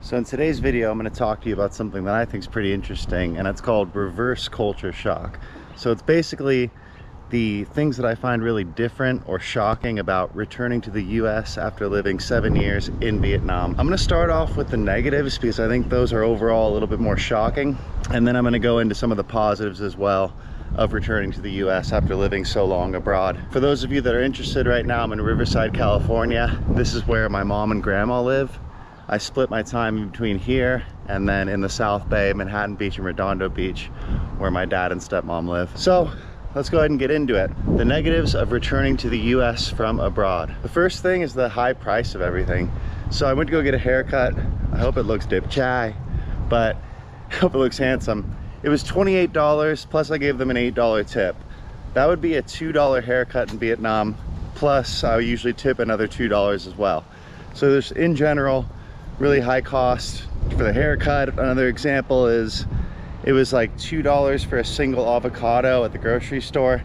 So in today's video, I'm going to talk to you about something that I think is pretty interesting, and it's called reverse culture shock. So it's basically the things that I find really different or shocking about returning to the US after living 7 years in Vietnam. I'm going to start off with the negatives because I think those are overall a little bit more shocking, and then I'm going to go into some of the positives as well of returning to the US after living so long abroad. For those of you that are interested, right now I'm in Riverside, California. This is where my mom and grandma live. I split my time between here and then in the South Bay, Manhattan Beach and Redondo Beach, where my dad and stepmom live. So let's go ahead and get into it. The negatives of returning to the US from abroad. The first thing is the high price of everything. So I went to go get a haircut. I hope it looks dip chai, but I hope it looks handsome. It was $28, plus I gave them an $8 tip. That would be a $2 haircut in Vietnam, plus I usually tip another $2 as well. So there's, in general, really high cost for the haircut. Another example is it was like $2 for a single avocado at the grocery store.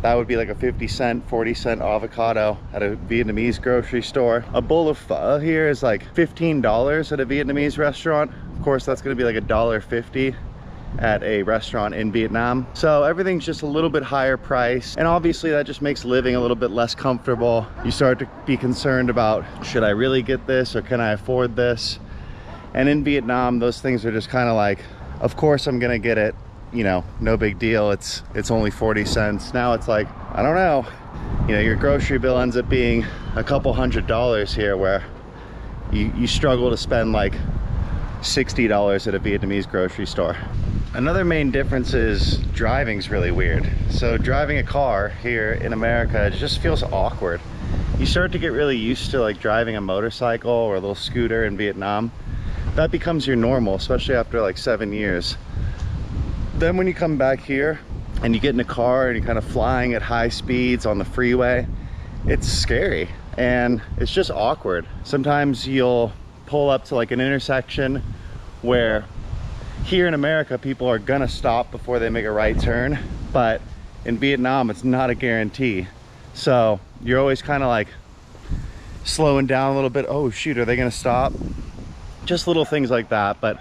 That would be like a 50-cent, 40-cent avocado at a Vietnamese grocery store. A bowl of pho here is like $15 at a Vietnamese restaurant. Of course, that's gonna be like $1.50 at a restaurant in Vietnam. So everything's just a little bit higher price, and obviously that just makes living a little bit less comfortable. You start to be concerned about, should I really get this or can I afford this? And in Vietnam, those things are just kind of like, of course I'm gonna get it, you know, no big deal. It's only 40 cents. Now it's like, I don't know, you know, your grocery bill ends up being a couple $100 here, where you struggle to spend like $60 at a Vietnamese grocery store. Another main difference is driving's really weird. So driving a car here in America, it just feels awkward. You start to get really used to like driving a motorcycle or a little scooter in Vietnam. That becomes your normal, especially after like 7 years. Then when you come back here and you get in a car and you're kind of flying at high speeds on the freeway, it's scary and it's just awkward. Sometimes you'll pull up to like an intersection where here in America, people are gonna stop before they make a right turn, but in Vietnam, it's not a guarantee. So you're always kind of like slowing down a little bit. Oh shoot, are they gonna stop? Just little things like that. But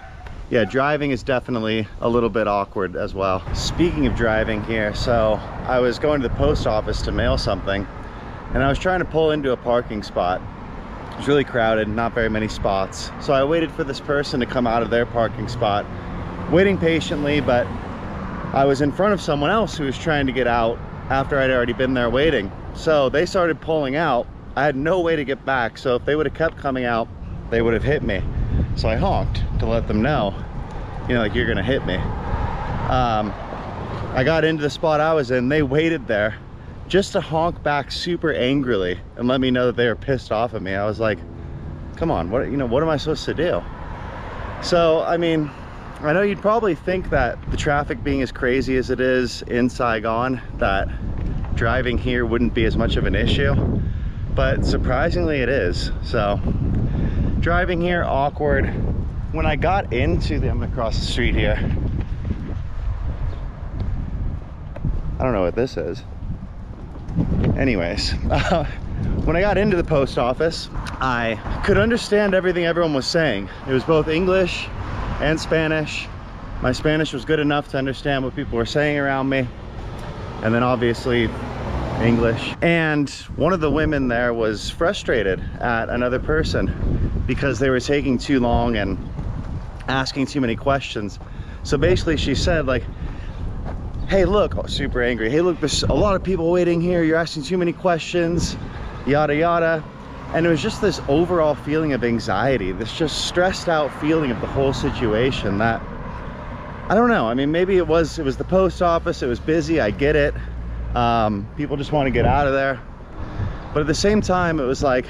yeah, driving is definitely a little bit awkward as well. Speaking of driving here, so I was going to the post office to mail something, and I was trying to pull into a parking spot. It was really crowded, not very many spots. So I waited for this person to come out of their parking spot, waiting patiently, but I was in front of someone else who was trying to get out after I'd already been there waiting. So they started pulling out. I had no way to get back, so if they would have kept coming out, they would have hit me. So I honked to let them know, you know, like, you're gonna hit me. I got into the spot I was in. They waited there just to honk back super angrily and let me know that they were pissed off at me. I was like, come on, what am I supposed to do? So, I mean, I know you'd probably think that the traffic being as crazy as it is in Saigon, that driving here wouldn't be as much of an issue, but surprisingly it is. So driving here, awkward. When I got into I'm gonna cross the street here. I don't know what this is. Anyways, when I got into the post office, I could understand everything everyone was saying. It was both English and Spanish. My Spanish was good enough to understand what people were saying around me, and then obviously English. And one of the women there was frustrated at another person because they were taking too long and asking too many questions. So basically she said, like, hey look, oh, super angry, hey look, there's a lot of people waiting here, you're asking too many questions, yada yada. And it was just this overall feeling of anxiety, this just stressed out feeling of the whole situation that, I don't know, I mean, maybe it was the post office, it was busy, I get it. People just want to get out of there. But at the same time, it was like,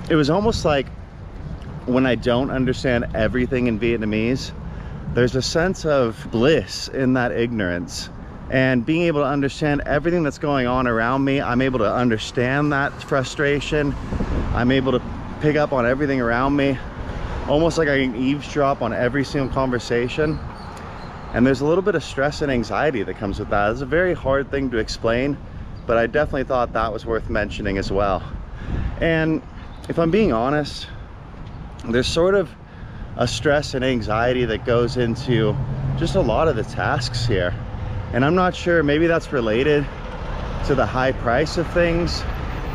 it was almost like when I don't understand everything in Vietnamese, there's a sense of bliss in that ignorance. And being able to understand everything that's going on around me, I'm able to understand that frustration. I'm able to pick up on everything around me, almost like I can eavesdrop on every single conversation. And there's a little bit of stress and anxiety that comes with that. It's a very hard thing to explain, but I definitely thought that was worth mentioning as well. And if I'm being honest, there's sort of a stress and anxiety that goes into just a lot of the tasks here. And I'm not sure, maybe that's related to the high price of things.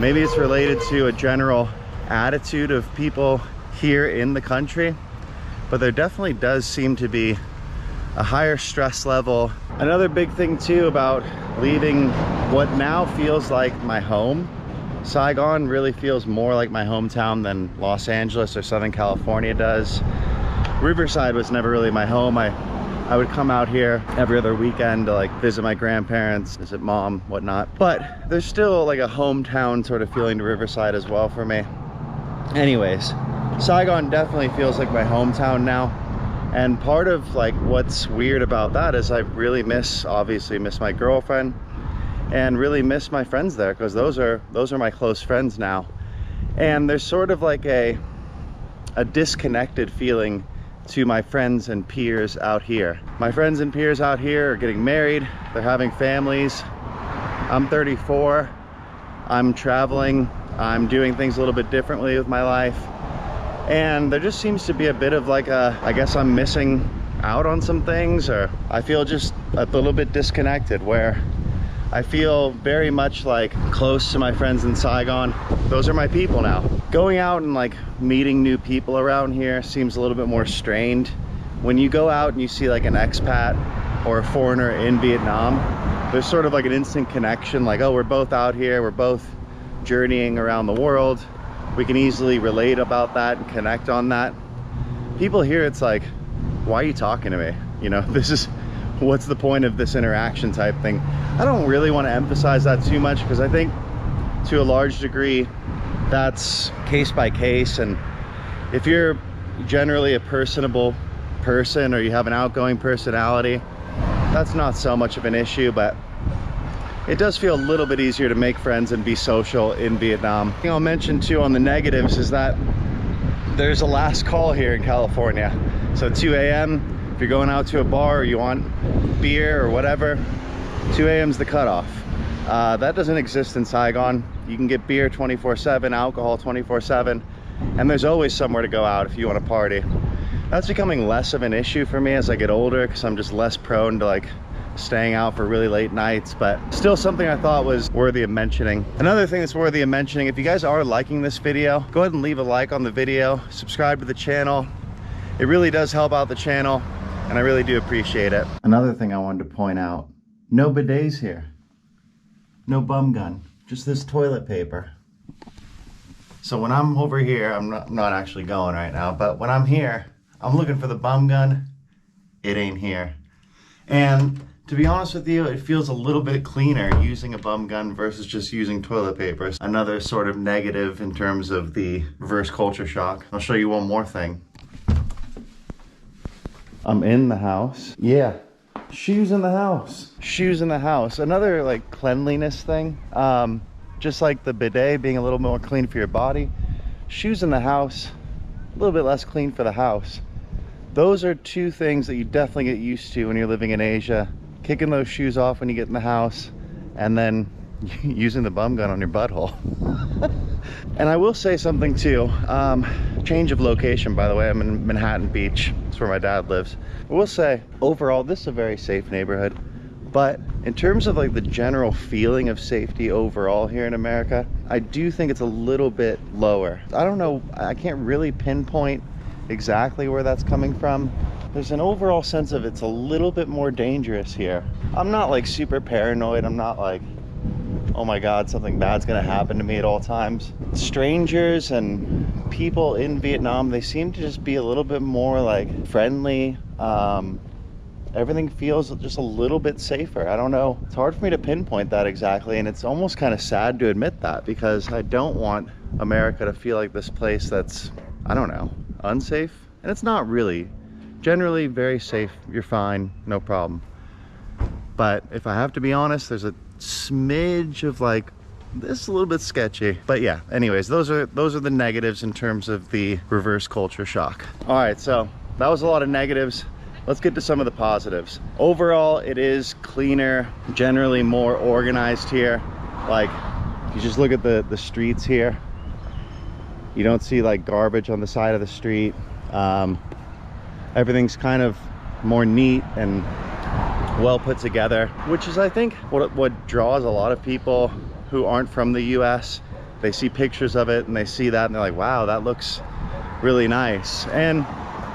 Maybe it's related to a general attitude of people here in the country, but there definitely does seem to be a higher stress level. Another big thing too about leaving what now feels like my home. Saigon really feels more like my hometown than Los Angeles or Southern California does. Riverside was never really my home. I would come out here every other weekend to like visit my grandparents, visit mom, whatnot. But there's still like a hometown sort of feeling to Riverside as well for me. Anyways, Saigon definitely feels like my hometown now. And part of like what's weird about that is I really obviously miss my girlfriend and really miss my friends there, because those are my close friends now. And there's sort of like a disconnected feeling to my friends and peers out here. My friends and peers out here are getting married, they're having families. I'm 34, I'm traveling, I'm doing things a little bit differently with my life. And there just seems to be a bit of like I guess I'm missing out on some things, or I feel just a little bit disconnected, where I feel very much like close to my friends in Saigon. Those are my people now. Going out and like meeting new people around here seems a little bit more strained. When you go out and you see like an expat or a foreigner in Vietnam, there's sort of like an instant connection, like, oh, we're both out here, we're both journeying around the world. We can easily relate about that and connect on that. People here, it's like, why are you talking to me? You know, what's the point of this interaction type thing? I don't really want to emphasize that too much, because I think to a large degree that's case by case. And if you're generally a personable person, or you have an outgoing personality, that's not so much of an issue. But it does feel a little bit easier to make friends and be social in Vietnam. The thing I'll mention too on the negatives is that there's a last call here in California. So 2 a.m. if you're going out to a bar or you want beer or whatever, 2 a.m. is the cutoff. That doesn't exist in Saigon. You can get beer 24/7, alcohol 24/7, and there's always somewhere to go out if you want to party. That's becoming less of an issue for me as I get older, because I'm just less prone to like staying out for really late nights, but still something I thought was worthy of mentioning. Another thing that's worthy of mentioning, if you guys are liking this video, go ahead and leave a like on the video, subscribe to the channel. It really does help out the channel, and I really do appreciate it. Another thing I wanted to point out, no bidets here. No bum gun, just this toilet paper. So when I'm over here, I'm not actually going right now, but when I'm here, I'm looking for the bum gun. It ain't here. And to be honest with you, it feels a little bit cleaner using a bum gun versus just using toilet paper. Another sort of negative in terms of the reverse culture shock. I'll show you one more thing. I'm in the house. Yeah, shoes in the house. Shoes in the house. Another like cleanliness thing. Just like the bidet being a little more clean for your body. Shoes in the house, a little bit less clean for the house. Those are two things that you definitely get used to when you're living in Asia. Kicking those shoes off when you get in the house, and then using the bum gun on your butthole. And I will say something too, change of location, by the way. I'm in Manhattan Beach. That's where my dad lives. I will say, overall, this is a very safe neighborhood. But in terms of like the general feeling of safety overall here in America, I do think it's a little bit lower. I don't know, I can't really pinpoint exactly where that's coming from. There's an overall sense of it's a little bit more dangerous here. I'm not like super paranoid. I'm not like, oh my God, something bad's gonna happen to me at all times. Strangers and people in Vietnam, they seem to just be a little bit more like friendly. Everything feels just a little bit safer. I don't know. It's hard for me to pinpoint that exactly, and it's almost kind of sad to admit that, because I don't want America to feel like this place that's, I don't know, unsafe. And it's not really. Generally very safe, you're fine, no problem. But if I have to be honest, there's a smidge of like, this is a little bit sketchy. But yeah, anyways, those are the negatives in terms of the reverse culture shock. All right, so that was a lot of negatives. Let's get to some of the positives. Overall, it is cleaner, generally more organized here. Like, you just look at the streets here. You don't see like garbage on the side of the street. Everything's kind of more neat and well put together, which is, I think, what draws a lot of people who aren't from the US. They see pictures of it and they see that and they're like, wow, that looks really nice. And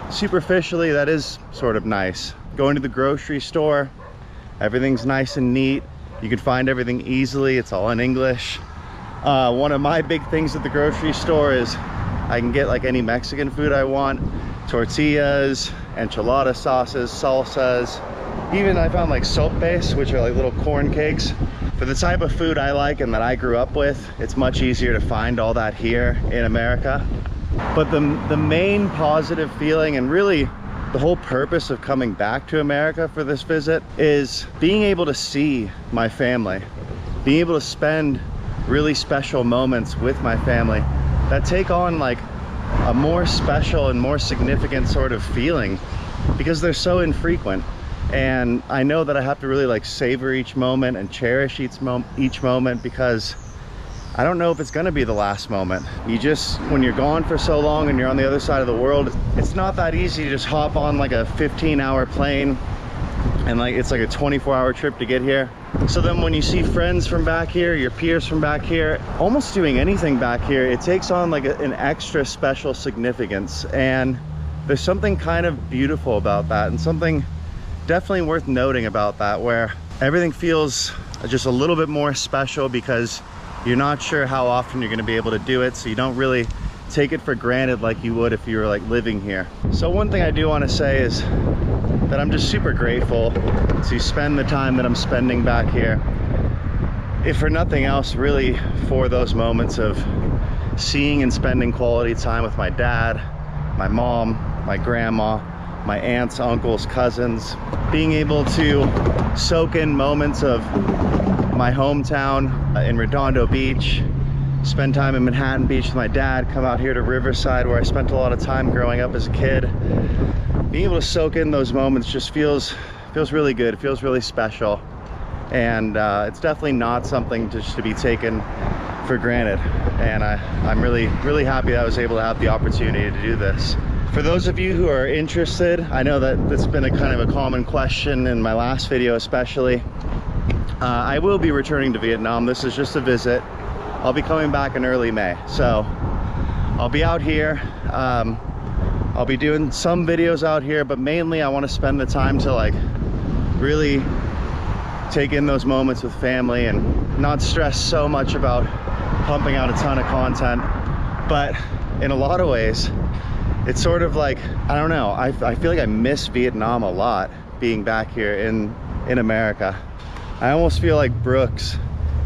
superficially, that is sort of nice. Going to the grocery store, everything's nice and neat. You can find everything easily. It's all in English. One of my big things at the grocery store is I can get like any Mexican food I want. Tortillas, enchilada sauces, salsas. Even I found like sopes, which are like little corn cakes. For the type of food I like and that I grew up with, it's much easier to find all that here in America. But the main positive feeling, and really the whole purpose of coming back to America for this visit, is being able to see my family, being able to spend really special moments with my family that take on like a more special and more significant sort of feeling, because they're so infrequent. And I know that I have to really like savor each moment and cherish each moment, because I don't know if it's gonna be the last moment. You just, when you're gone for so long and you're on the other side of the world, it's not that easy to just hop on like a 15-hour plane and like it's like a 24-hour trip to get here. So then when you see friends from back here, your peers from back here, almost doing anything back here, it takes on like an extra special significance. And there's something kind of beautiful about that, and something definitely worth noting about that, where everything feels just a little bit more special because you're not sure how often you're going to be able to do it, so you don't really take it for granted like you would if you were like living here. So one thing I do want to say is that I'm just super grateful to spend the time that I'm spending back here, if for nothing else, really for those moments of seeing and spending quality time with my dad, my mom, my grandma, my aunts, uncles, cousins, being able to soak in moments of my hometown in Redondo Beach, spend time in Manhattan Beach with my dad, come out here to Riverside where I spent a lot of time growing up as a kid. Being able to soak in those moments just feels really good. It feels really special, and it's definitely not something just to be taken for granted. And I'm really happy that I was able to have the opportunity to do this. For those of you who are interested, I know that that's been a kind of a common question in my last video especially. I will be returning to Vietnam. This is just a visit. I'll be coming back in early May, so I'll be out here. I'll be doing some videos out here, but mainly I want to spend the time to like really take in those moments with family and not stress so much about pumping out a ton of content. But in a lot of ways, it's sort of like, I don't know, I feel like I miss Vietnam a lot being back here in America. I almost feel like Brooks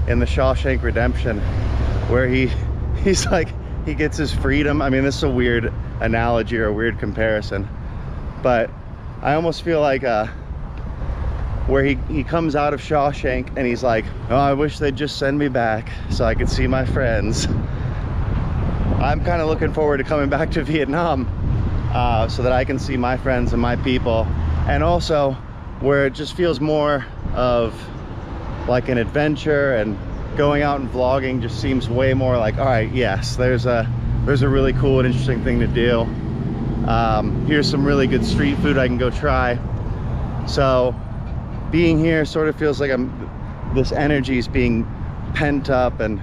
in The Shawshank Redemption, where he's like, he gets his freedom. I mean, this is a weird analogy or a weird comparison, but I almost feel like where he comes out of Shawshank and he's like, oh, I wish they'd just send me back so I could see my friends. I'm kind of looking forward to coming back to Vietnam so that I can see my friends and my people, and also where it just feels more of like an adventure, and going out and vlogging just seems way more like, all right, yes, there's a really cool and interesting thing to do. Here's some really good street food I can go try. So being here sort of feels like this energy is being pent up, and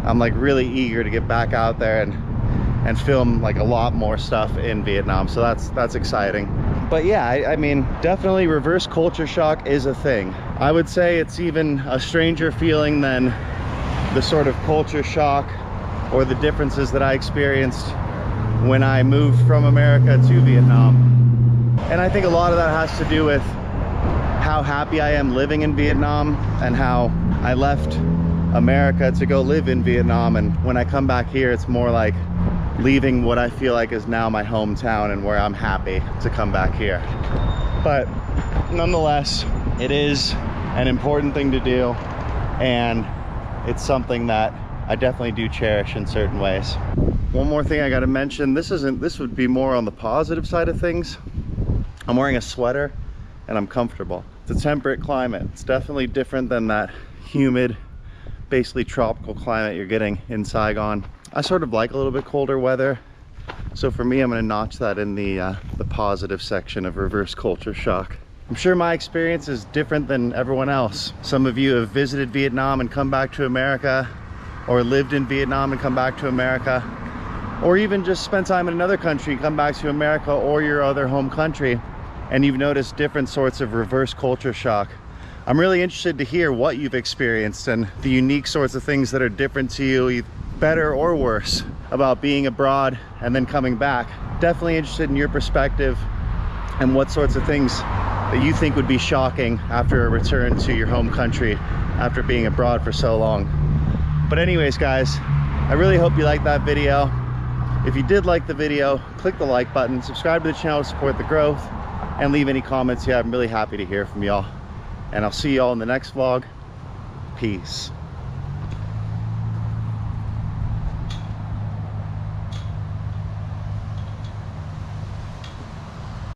I'm like really eager to get back out there and film like a lot more stuff in Vietnam. So that's exciting. But yeah, I mean, definitely reverse culture shock is a thing. I would say it's even a stranger feeling than the sort of culture shock or the differences that I experienced when I moved from America to Vietnam. And I think a lot of that has to do with how happy I am living in Vietnam, and how I left America to go live in Vietnam, and when I come back here, it's more like leaving what I feel like is now my hometown and where I'm happy to come back here. But nonetheless, it is an important thing to do, and it's something that I definitely do cherish in certain ways. One more thing I got to mention, this would be more on the positive side of things. I'm wearing a sweater and I'm comfortable. It's a temperate climate. It's definitely different than that humid, basically tropical climate you're getting in Saigon. I sort of like a little bit colder weather. So for me, I'm gonna notch that in the positive section of reverse culture shock. I'm sure my experience is different than everyone else. Some of you have visited Vietnam and come back to America, or lived in Vietnam and come back to America, or even just spent time in another country and come back to America or your other home country, and you've noticed different sorts of reverse culture shock. I'm really interested to hear what you've experienced and the unique sorts of things that are different to you, better or worse, about being abroad and then coming back. Definitely interested in your perspective and what sorts of things that you think would be shocking after a return to your home country after being abroad for so long. But anyways, guys, I really hope you liked that video. If you did like the video, click the like button, subscribe to the channel to support the growth, and leave any comments you have. I'm really happy to hear from y'all. And I'll see y'all in the next vlog. Peace.